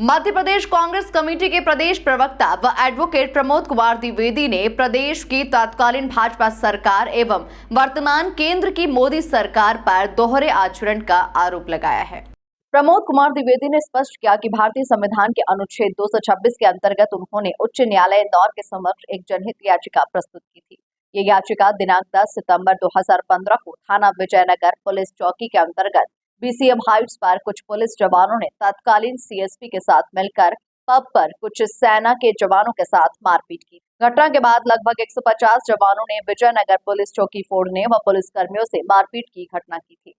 Madhya Pradesh Congress committee के प्रदेश प्रवक्ता व एडवोकेट प्रमोद कुमार द्विवेदी ने प्रदेश की तत्कालीन भाजपा सरकार एवं वर्तमान केंद्र की मोदी सरकार पर दोहरे आचरण का आरोप लगाया है। प्रमोद कुमार द्विवेदी ने स्पष्ट किया कि भारतीय संविधान के अनुच्छेद 226 के अंतर्गत उन्होंने उच्च न्यायालय इंदौर के समक्ष एक जनहित याचिका प्रस्तुत की थी। ये याचिका दिनांक 10 सितंबर 2015 को थाना विजयनगर पुलिस चौकी के अंतर्गत बीसीएम हाइट्स पर कुछ पुलिस जवानों ने तत्कालीन सीएसपी के साथ मिलकर पब पर कुछ सेना के जवानों के साथ मारपीट की। घटना के बाद लगभग 150 जवानों ने विजयनगर पुलिस चौकी फोड़ने व पुलिस कर्मियों से मारपीट की घटना की थी।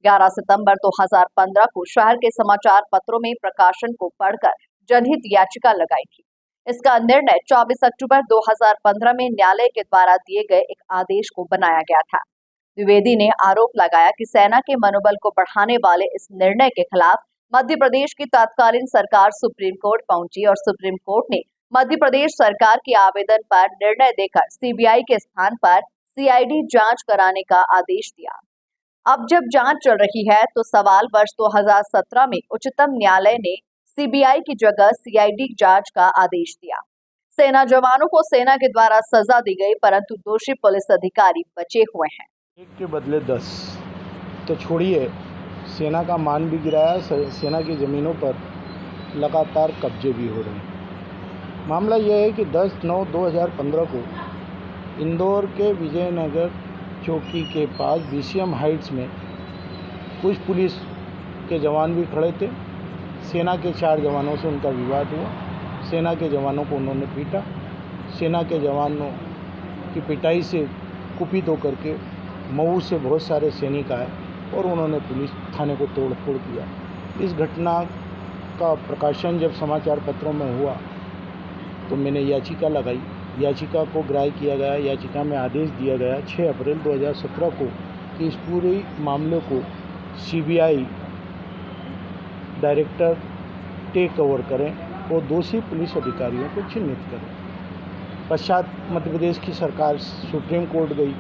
11 सितंबर 2015 को शहर के समाचार पत्रों में प्रकाशन को पढ़कर जनहित याचिका लगाई थी। इसका निर्णय 24 अक्टूबर 2015 में न्यायालय के द्वारा दिए गए एक आदेश को बनाया गया था। द्विवेदी ने आरोप लगाया कि सेना के मनोबल को बढ़ाने वाले इस निर्णय के खिलाफ मध्य प्रदेश की तत्कालीन सरकार सुप्रीम कोर्ट पहुंची और सुप्रीम कोर्ट ने मध्य प्रदेश सरकार के आवेदन पर निर्णय देकर सीबीआई के स्थान पर सीआईडी जांच कराने का आदेश दिया। अब जब जांच चल रही है तो सवाल वर्ष 2017 में उच्चतम न्यायालय ने सीबीआई की जगह सीआईडी जांच का आदेश दिया। सेना जवानों को सेना के द्वारा सजा दी गई, परंतु दोषी पुलिस अधिकारी बचे हुए हैं। एक के बदले 10 तो छोड़िए, सेना का मान भी गिराया, सेना की ज़मीनों पर लगातार कब्जे भी हो रहे हैं। मामला यह है कि 10/9/2015 को इंदौर के विजयनगर चौकी के पास बीसीएम हाइट्स में कुछ पुलिस के जवान भी खड़े थे। सेना के 4 जवानों से उनका विवाद हुआ। सेना के जवानों को उन्होंने पीटा। सेना के जवानों की पिटाई से कुपित होकर के मऊ से बहुत सारे सैनिक आए और उन्होंने पुलिस थाने को तोड़फोड़ किया। इस घटना का प्रकाशन जब समाचार पत्रों में हुआ तो मैंने याचिका लगाई। याचिका को ग्राह्य किया गया। याचिका में आदेश दिया गया 6 अप्रैल 2017 को कि इस पूरे मामले को सीबीआई डायरेक्टर टेक ओवर करें और दोषी पुलिस अधिकारियों को चिन्हित करें। पश्चात मध्य प्रदेश की सरकार सुप्रीम कोर्ट गई।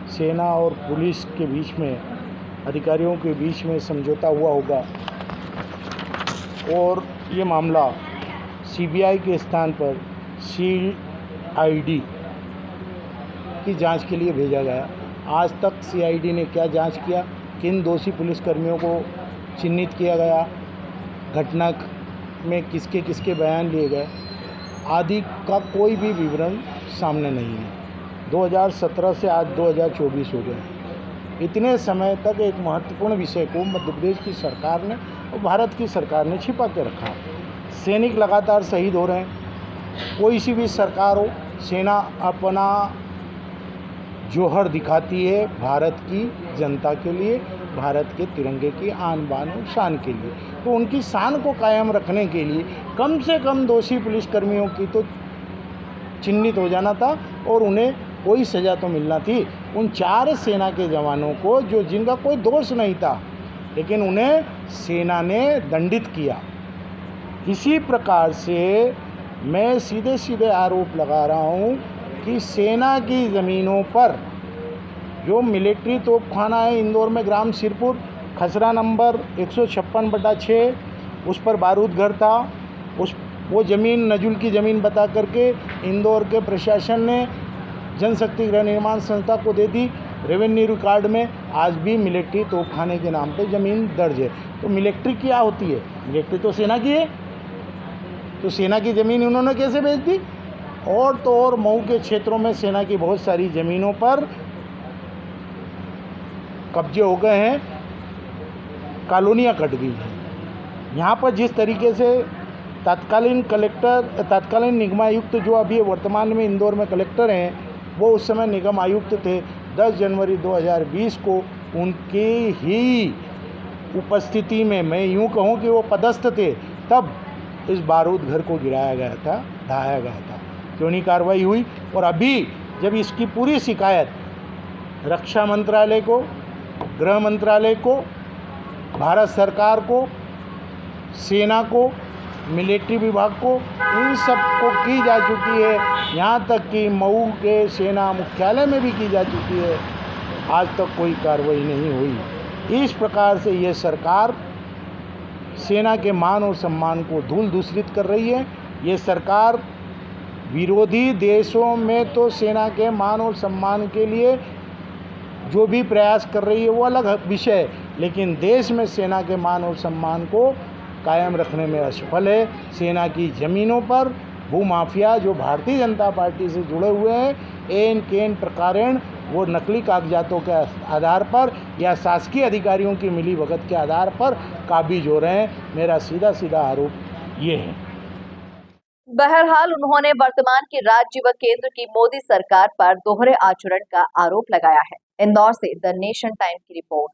सेना और पुलिस के बीच में, अधिकारियों के बीच में समझौता हुआ होगा और ये मामला सीबीआई के स्थान पर सीआईडी की जांच के लिए भेजा गया। आज तक सीआईडी ने क्या जांच किया, किन दोषी पुलिसकर्मियों को चिन्हित किया गया, घटना में किसके किसके बयान लिए गए आदि का कोई भी विवरण सामने नहीं है। 2017 से आज 2024 हो गए। इतने समय तक एक महत्वपूर्ण विषय को मध्य प्रदेश की सरकार ने और भारत की सरकार ने छिपा के रखा। सैनिक लगातार शहीद हो रहे हैं। कोई सी भी सरकार हो, सेना अपना जौहर दिखाती है भारत की जनता के लिए, भारत के तिरंगे की आन बान और शान के लिए। तो उनकी शान को कायम रखने के लिए कम से कम दोषी पुलिसकर्मियों की तो चिन्हित हो जाना था और उन्हें कोई सज़ा तो मिलना थी। उन 4 सेना के जवानों को जो जिनका कोई दोष नहीं था, लेकिन उन्हें सेना ने दंडित किया। इसी प्रकार से मैं सीधे सीधे आरोप लगा रहा हूँ कि सेना की ज़मीनों पर जो मिलिट्री तोपखाना है इंदौर में, ग्राम सिरपुर, खसरा नंबर 156/6, उस पर बारूद घर था। वो ज़मीन नजुल की ज़मीन बता करके इंदौर के प्रशासन ने जनशक्ति गृह निर्माण संस्था को दे दी। रेवेन्यू रिकॉर्ड में आज भी मिलिट्री तोपखाने के नाम पे ज़मीन दर्ज है। तो मिलिट्री क्या होती है? मिलिट्री तो सेना की है। तो सेना की ज़मीन उन्होंने कैसे बेच दी? और तो और मऊ के क्षेत्रों में सेना की बहुत सारी ज़मीनों पर कब्जे हो गए हैं, कॉलोनियाँ कट गई हैं। यहाँ पर जिस तरीके से तत्कालीन निगम आयुक्त जो अभी वर्तमान में इंदौर में कलेक्टर हैं, वो उस समय निगम आयुक्त थे। 10 जनवरी 2020 को उनकी ही उपस्थिति में, मैं यूँ कहूँ कि वो पदस्थ थे, तब इस बारूद घर को गिराया गया था, ढहाया गया था। क्यों नहीं कार्रवाई हुई? और अभी जब इसकी पूरी शिकायत रक्षा मंत्रालय को, गृह मंत्रालय को, भारत सरकार को, सेना को, मिलिट्री विभाग को, इन सब को की जा चुकी है। यहाँ तक कि मऊ के सेना मुख्यालय में भी की जा चुकी है, आज तक कोई कार्रवाई नहीं हुई। इस प्रकार से ये सरकार सेना के मान और सम्मान को धूल दूषित कर रही है। ये सरकार विरोधी देशों में तो सेना के मान और सम्मान के लिए जो भी प्रयास कर रही है वो अलग विषय है, लेकिन देश में सेना के मान और सम्मान को कायम रखने में असफल है। सेना की ज़मीनों पर भूमाफिया जो भारतीय जनता पार्टी से जुड़े हुए हैं, एन केन प्रकारेण वो नकली कागजातों के आधार पर या शासकीय अधिकारियों की मिलीभगत के आधार पर काबिज हो रहे हैं। मेरा सीधा सीधा आरोप ये है। बहरहाल उन्होंने वर्तमान की राज्य व केंद्र की मोदी सरकार पर दोहरे आचरण का आरोप लगाया है। इंदौर से द नेशन टाइम की रिपोर्ट।